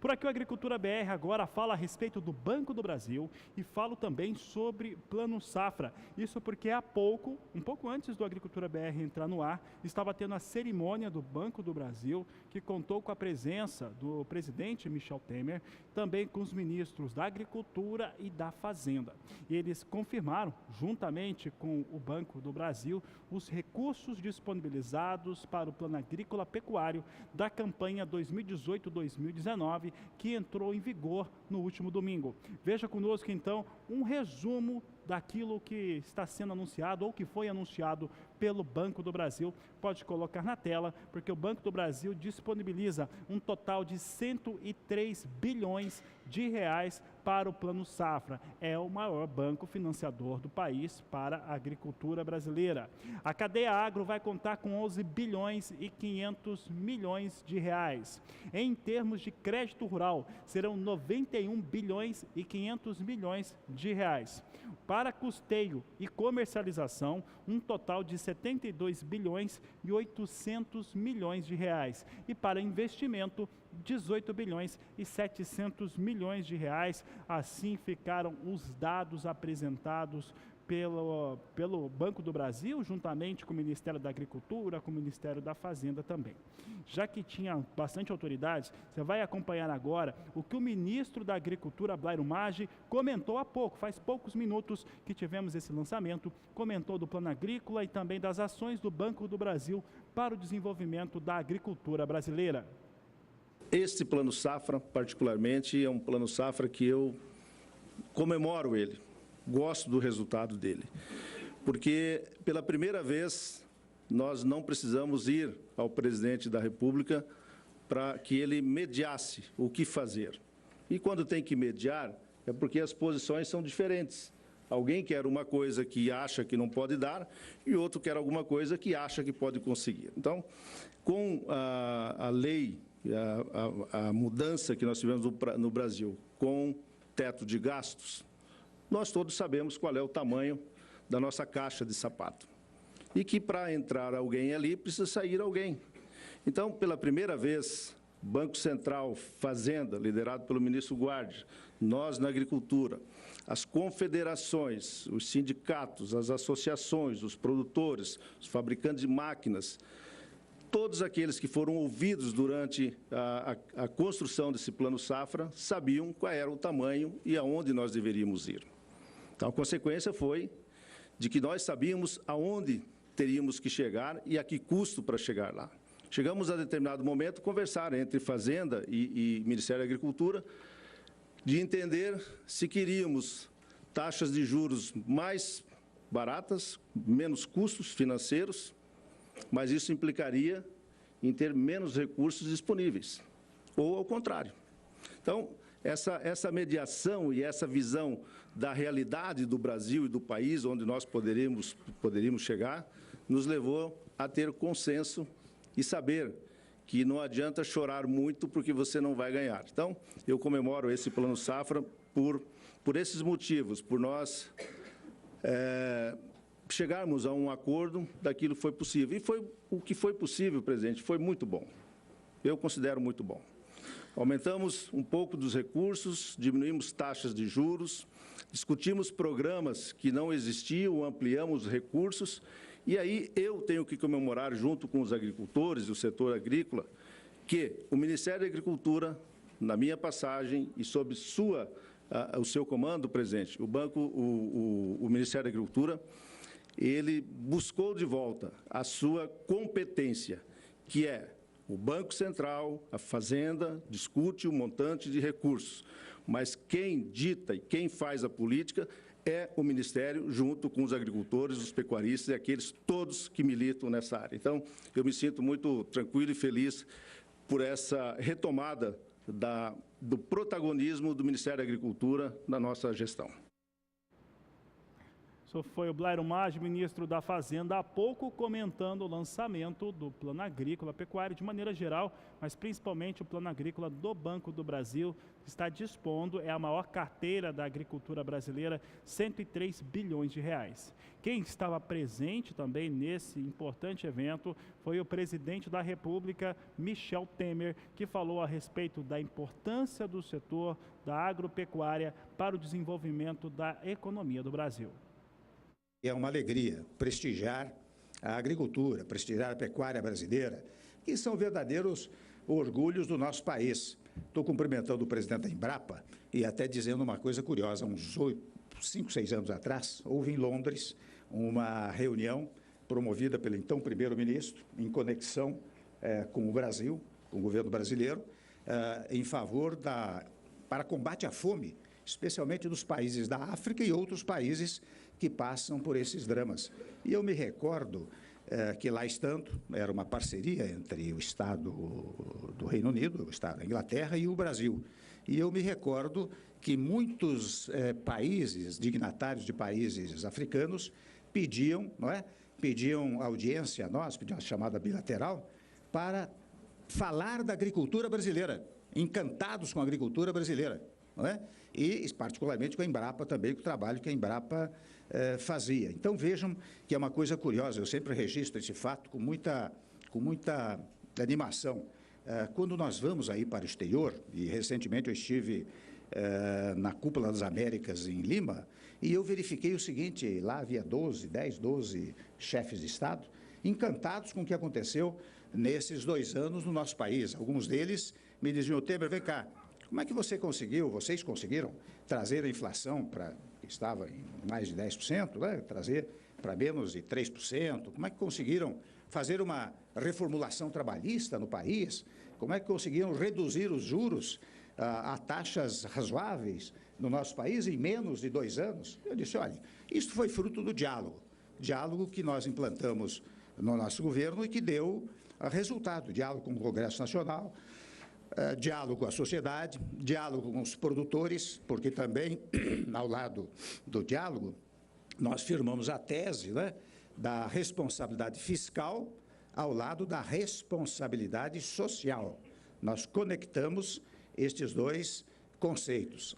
Por aqui o Agricultura BR agora fala a respeito do Banco do Brasil e falo também sobre Plano Safra. Isso porque há pouco, um pouco antes do Agricultura BR entrar no ar, estava tendo a cerimônia do Banco do Brasil, que contou com a presença do presidente Michel Temer, também com os ministros da Agricultura e da Fazenda. E eles confirmaram, juntamente com o Banco do Brasil, os recursos disponibilizados para o Plano Agrícola Pecuário da campanha 2018-2019, que entrou em vigor no último domingo. Veja conosco, então, um resumo daquilo que está sendo anunciado ou que foi anunciado pelo Banco do Brasil. Pode colocar na tela, porque o Banco do Brasil disponibiliza um total de 103 bilhões de reais para o Plano Safra. É o maior banco financiador do país para a agricultura brasileira. A cadeia agro vai contar com 11 bilhões e 500 milhões de reais. Em termos de crédito rural, serão 91 bilhões e 500 milhões de reais. Para custeio e comercialização, um total de 72 bilhões e 800 milhões de reais. E para investimento, 18 bilhões e 700 milhões de reais. Assim ficaram os dados apresentados pelo Banco do Brasil, juntamente com o Ministério da Agricultura, com o Ministério da Fazenda também. Já que tinha bastante autoridades, você vai acompanhar agora o que o ministro da Agricultura, Blairo Maggi, comentou há pouco, faz poucos minutos que tivemos esse lançamento, comentou do Plano Agrícola e também das ações do Banco do Brasil para o desenvolvimento da agricultura brasileira. Este Plano Safra, particularmente, é um Plano Safra que eu comemoro ele. Gosto do resultado dele, porque pela primeira vez nós não precisamos ir ao presidente da República para que ele mediasse o que fazer. E quando tem que mediar, é porque as posições são diferentes. Alguém quer uma coisa que acha que não pode dar e outro quer alguma coisa que acha que pode conseguir. Então, com a lei, a mudança que nós tivemos no Brasil, com teto de gastos, nós todos sabemos qual é o tamanho da nossa caixa de sapato. E que para entrar alguém ali, precisa sair alguém. Então, pela primeira vez, Banco Central, Fazenda, liderado pelo ministro Guardi, nós na agricultura, as confederações, os sindicatos, as associações, os produtores, os fabricantes de máquinas, todos aqueles que foram ouvidos durante a construção desse Plano Safra sabiam qual era o tamanho e aonde nós deveríamos ir. Então, a consequência foi de que nós sabíamos aonde teríamos que chegar e a que custo para chegar lá. Chegamos a determinado momento a conversar entre Fazenda e Ministério da Agricultura de entender se queríamos taxas de juros mais baratas, menos custos financeiros, mas isso implicaria em ter menos recursos disponíveis, ou ao contrário. Então, essa mediação e essa visão da realidade do Brasil e do país, onde nós poderíamos chegar, nos levou a ter consenso e saber que não adianta chorar muito porque você não vai ganhar. Então, eu comemoro esse Plano Safra por esses motivos, por nós chegarmos a um acordo daquilo que foi possível. E o que foi possível, presidente, foi muito bom. Eu considero muito bom. Aumentamos um pouco dos recursos, diminuímos taxas de juros, discutimos programas que não existiam, ampliamos recursos, e aí eu tenho que comemorar, junto com os agricultores e o setor agrícola, que o Ministério da Agricultura, na minha passagem e sob o seu comando, presidente, o Ministério da Agricultura, ele buscou de volta a sua competência, que é o Banco Central, a Fazenda, discute o montante de recursos, mas quem dita e quem faz a política é o Ministério, junto com os agricultores, os pecuaristas e aqueles todos que militam nessa área. Então, eu me sinto muito tranquilo e feliz por essa retomada do protagonismo do Ministério da Agricultura na nossa gestão. Isso foi o Blairo Maggi, ministro da Fazenda, há pouco comentando o lançamento do Plano Agrícola Pecuário de maneira geral, mas principalmente o Plano Agrícola do Banco do Brasil está dispondo, é a maior carteira da agricultura brasileira, 103 bilhões de reais. Quem estava presente também nesse importante evento foi o presidente da República, Michel Temer, que falou a respeito da importância do setor da agropecuária para o desenvolvimento da economia do Brasil. É uma alegria prestigiar a agricultura, prestigiar a pecuária brasileira, que são verdadeiros orgulhos do nosso país. Estou cumprimentando o presidente da Embrapa e até dizendo uma coisa curiosa. Uns 5, 6 anos atrás, houve em Londres uma reunião promovida pelo então primeiro-ministro, em conexão com o Brasil, com o governo brasileiro, em favor para combate à fome, especialmente nos países da África e outros países que passam por esses dramas. E eu me recordo que lá estando, era uma parceria entre o Estado do Reino Unido, o Estado da Inglaterra e o Brasil. E eu me recordo que muitos países, dignatários de países africanos, pediam audiência a nós, pediam a chamada bilateral, para falar da agricultura brasileira, encantados com a agricultura brasileira, não é? E particularmente com a Embrapa também, com o trabalho que a Embrapa fazia. Então vejam que é uma coisa curiosa, eu sempre registro esse fato com muita animação. Quando nós vamos aí para o exterior, e recentemente eu estive na Cúpula das Américas em Lima, e eu verifiquei o seguinte: lá havia 10, 12 chefes de Estado, encantados com o que aconteceu nesses 2 anos no nosso país. Alguns deles me diziam: Temer, vem cá, como é que vocês conseguiram trazer a inflação que estava em mais de 10%, né, trazer para menos de 3%? Como é que conseguiram fazer uma reformulação trabalhista no país? Como é que conseguiram reduzir os juros a taxas razoáveis no nosso país em menos de 2 anos? Eu disse: olha, isso foi fruto do diálogo que nós implantamos no nosso governo e que deu resultado, diálogo com o Congresso Nacional, diálogo com a sociedade, diálogo com os produtores, porque também, ao lado do diálogo, nós firmamos a tese, né, da responsabilidade fiscal ao lado da responsabilidade social. Nós conectamos estes 2 conceitos.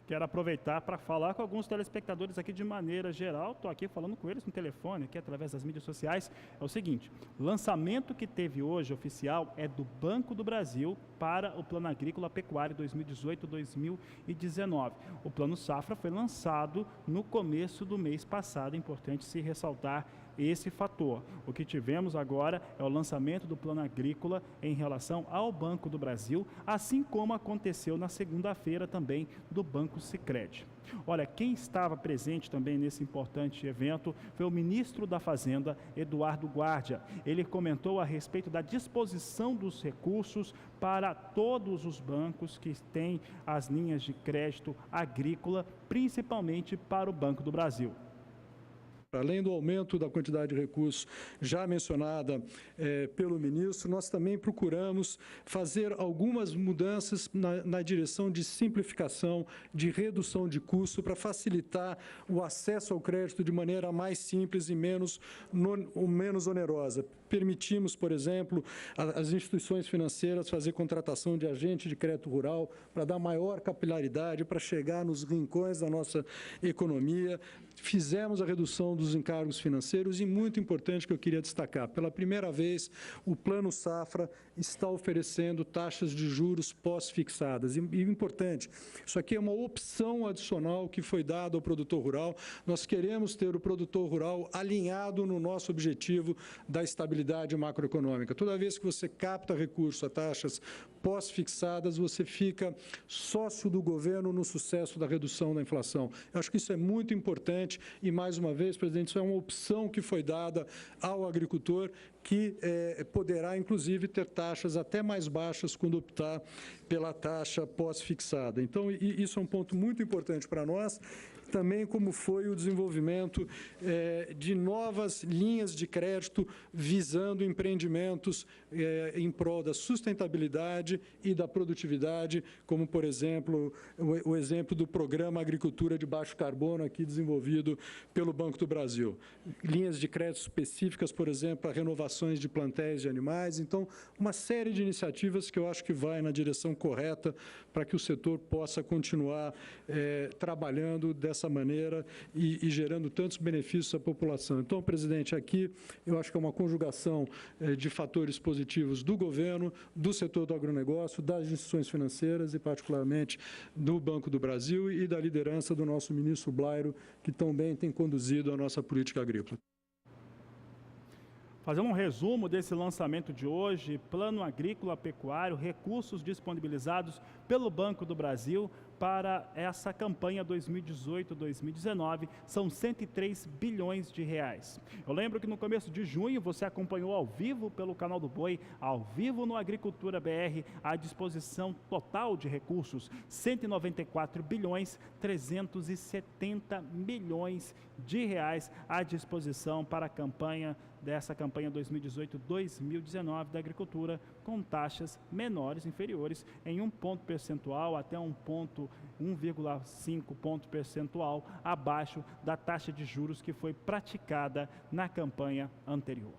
Quero aproveitar para falar com alguns telespectadores aqui de maneira geral. Estou aqui falando com eles no telefone, aqui através das mídias sociais. É o seguinte: o lançamento que teve hoje oficial é do Banco do Brasil para o Plano Agrícola Pecuário 2018-2019. O Plano Safra foi lançado no começo do mês passado, é importante se ressaltar esse fator. O que tivemos agora é o lançamento do Plano Agrícola em relação ao Banco do Brasil, assim como aconteceu na segunda-feira também do Banco Sicredi. Olha, quem estava presente também nesse importante evento foi o ministro da Fazenda, Eduardo Guardia. Ele comentou a respeito da disposição dos recursos para todos os bancos que têm as linhas de crédito agrícola, principalmente para o Banco do Brasil. Além do aumento da quantidade de recursos já mencionada pelo ministro, nós também procuramos fazer algumas mudanças na direção de simplificação, de redução de custo, para facilitar o acesso ao crédito de maneira mais simples e menos onerosa. Permitimos, por exemplo, às instituições financeiras fazer contratação de agente de crédito rural para dar maior capilaridade, para chegar nos rincões da nossa economia. Fizemos a redução dos encargos financeiros e, muito importante que eu queria destacar, pela primeira vez o Plano Safra está oferecendo taxas de juros pós-fixadas. E importante, isso aqui é uma opção adicional que foi dada ao produtor rural. Nós queremos ter o produtor rural alinhado no nosso objetivo da estabilidade macroeconômica. Toda vez que você capta recurso a taxas pós-fixadas, você fica sócio do governo no sucesso da redução da inflação. Eu acho que isso é muito importante e, mais uma vez, presidente, isso é uma opção que foi dada ao agricultor, que poderá, inclusive, ter taxas até mais baixas quando optar pela taxa pós-fixada. Então, isso é um ponto muito importante para nós. também como foi o desenvolvimento de novas linhas de crédito visando empreendimentos em prol da sustentabilidade e da produtividade, como, por exemplo, o exemplo do Programa Agricultura de Baixo Carbono, aqui desenvolvido pelo Banco do Brasil. Linhas de crédito específicas, por exemplo, para renovações de plantéis de animais. Então, uma série de iniciativas que eu acho que vai na direção correta para que o setor possa continuar trabalhando dessa maneira e gerando tantos benefícios à população. Então, presidente, aqui eu acho que é uma conjugação de fatores positivos do governo, do setor do agronegócio, das instituições financeiras e, particularmente, do Banco do Brasil e da liderança do nosso ministro Blairo, que também tem conduzido a nossa política agrícola. Fazendo um resumo desse lançamento de hoje, Plano Agrícola Pecuário, recursos disponibilizados pelo Banco do Brasil para essa campanha 2018-2019 são 103 bilhões de reais. Eu lembro que no começo de junho você acompanhou ao vivo pelo canal do Boi, ao vivo no Agricultura BR, a disposição total de recursos, 194 bilhões 370 milhões de reais à disposição para a campanha dessa campanha 2018-2019 da agricultura, com taxas menores, inferiores, em 1 ponto percentual até 1,5 ponto percentual abaixo da taxa de juros que foi praticada na campanha anterior.